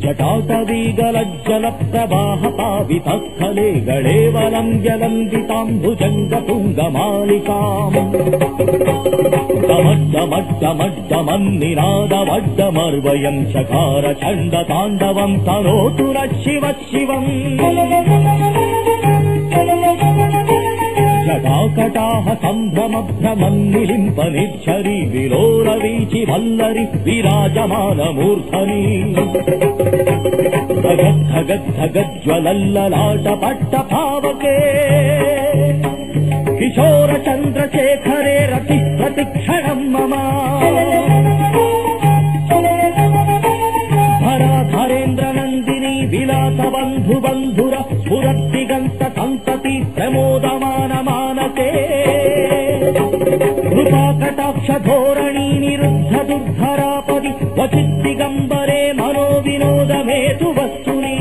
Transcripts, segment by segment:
जटाटवीगलज्जल प्रवाह पावितस्थले गळेवलं जलन्दिताम्बुजङ्गतुङ्गमालिकाम् डमड्डमड्डमड्डमन्निनादवड्डमर्वयम् चकार चण्डताण्डवम् तनोतु न शिव शिवम् जटाकटाः सम्भ्रमभ्रमन्निलिम्प निर्झरि विलोलवीचि वल्लरि विराजमानमूर्धनि धगद्धगद्धगज्ज्वलल्ललाटपट्टपावके किशोर चन्द्रशेखरे रतिः प्रतिक्षणम् मम धराधरेन्द्रनन्दिनी विलासबन्धुबन्धुर स्फुरद्दिगन्त सन्तति प्रमोदमानमानसे कृपाकटाक्षधोरणी निरुद्ध दुर्धरापदि क्वचिद्दिगम्बरे मनोविनोदमेतु वस्तुनि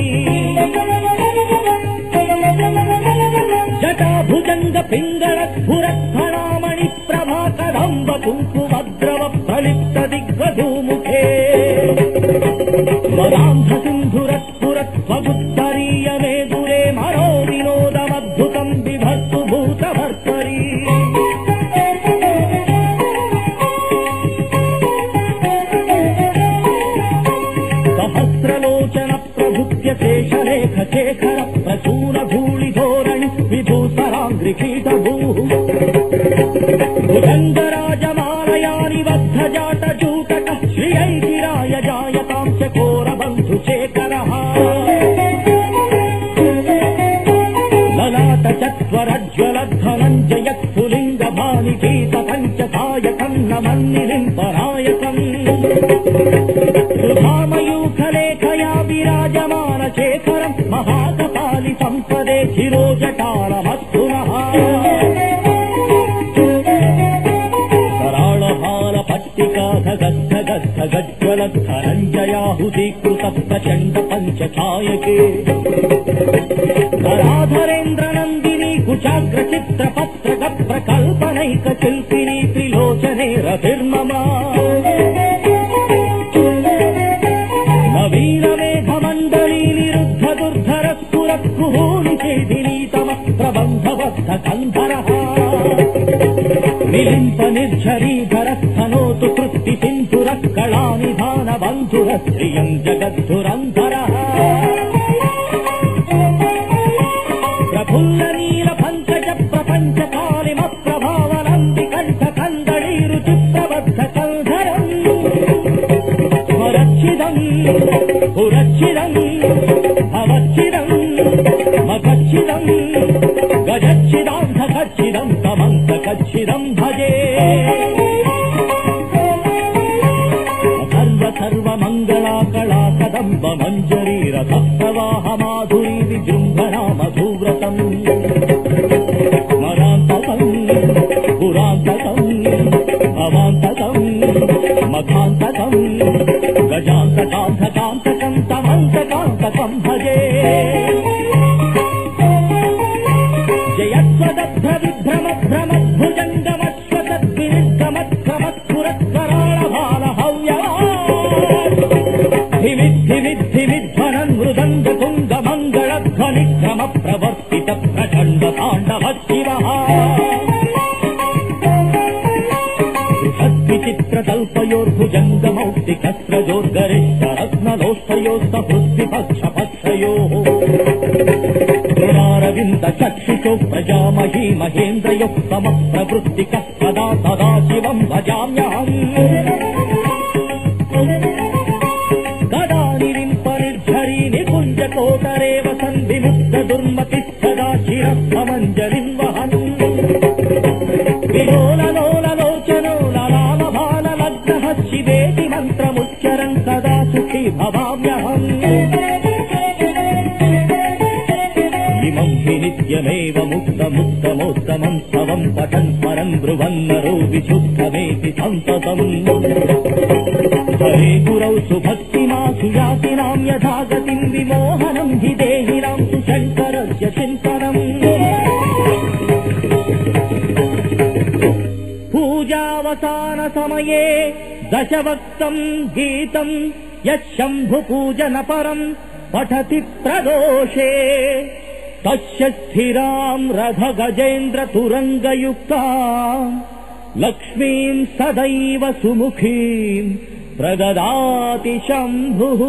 जटाभुजङ्ग पिङ्गलस्फुरत्फणामणि प्रभाकदम्ब कुङ्कुमद्रव प्रलिप्त दिग्वधूमुखे मदान्ध सिन्धुरस्फुरत्वगुत्तरीयमे दुरे मनोविनोदमद्भुतम् बिभर्तु भूतभर्तरी सहस्रलोचन प्रभुत्य शेषलेख शेखर प्रचूर धूलिधोरणि विभूसराङ्घ्रिकीटभूः भुजङ्गराजमालयानि बद्धजाटजूटक श्रियैगिराय जायतां चकोरबन्धुशेखरः ललाटचत्वरज्ज्वलद्धनञ्जयत्पुलिङ्गभानिभीतपञ्चकायकम् नमन्निलिम्पनायकम् सुधामयूखलेखया विराजमान शेखरम् महाकपालि सम्पदे शिरोजटारमस्तु नः कराळहालपट्टिकाधगद्धगद्धगज्ज्वलद्धनञ्जयाहुतीकृत प्रचण्ड पञ्चकायके धराधरेन्द्रनन्दिनी कुचाग्रचित्रपत्रक प्रकल्पनैकशिल्पिनी त्रिलोचने रतिर्मम नवीनमेघमण्डली निरुद्ध दुर्धरस्फुरत्कुहूनिषेधिनीतम प्रबन्धबद्ध कन्धरः निलिम्प निर्झरीधरस्तनोतु कृत्ति सिन्धुरः कलानिधान बन्धुरः श्रियम् जगद्धुरन्धरः प्रफुल्ल नील पङ्कज प्रपञ्च कालिम प्रभावनन्दिकण्ठ कन्दळीरुचि प्रबद्ध कन्धरम् स्वरच्छिदम् पुरच्छिदम् भवच्छिदम् मखच्छिदम् गजच्छिदान्धकच्छिदम् तमन्तकच्छिदम् भजे सर्वमङ्गला कदम्ब मञ्जरी रथप्रवाह माधुरी विजृम्भणा मधुव्रतम् मरान्तकम् पुरान्तकम् भवान्तकम् मखान्तकम् गजान्तकान्तकान्तकम् तमन्तकान्तकम् भजे जयत्वदब्ध विभ्रम भ्रमद्भुजङ्गमश्वतद्विनिर्गमत्क्रमत्पुरत्कराळभालहव्यवाद्धिविद्धिविद्धिविध्वनन् मृदङ्गतुङ्गमङ्गलध्वनिक्रम प्रवर्तित प्रचण्ड ताण्डव शिवः बृहद्विचित्रतल्पयोर्भुजङ्गमौक्तिकस्रजोर्गरिष्ठरत्नलोष्टयोस्तहृद्विपक्षपक्षयोः ृणारविन्द चक्षुषो प्रजामही महेन्द्रयोः समप्रवृत्तिकः सदा सदा शिवम् भजाम्यहम् कदा निलिम्प निर्झरी निकुञ्जकोटरे वसन् विमुक्त दुर्मतिः सदा शिरः समञ्जलिम् वहन् विलोललोललोचनो ललालभाललग्नः शिवेति मन्त्रमुच्चरन् सदा सुखी भवाम्यहम् नित्यमेव मुक्तमुत्तमोत्तमम् स्तवम् पठन् परम् ब्रुवन्नरो विशुद्धमेति सन्ततम् हरे गुरौ सुभक्तिमासु यातिनाम् यथा गतिम् विमोहनम् हि देहिनाम् सुशङ्करस्य चिन्तनम् पूजावसानसमये दशवक्तम् गीतम् यच्छम्भुपूजन परम् पठति प्रदोषे तस्य स्थिराम् रथगजेन्द्र तुरङ्गयुक्ताम् लक्ष्मीम् सदैव सुमुखीम् प्रददाति शम्भुः।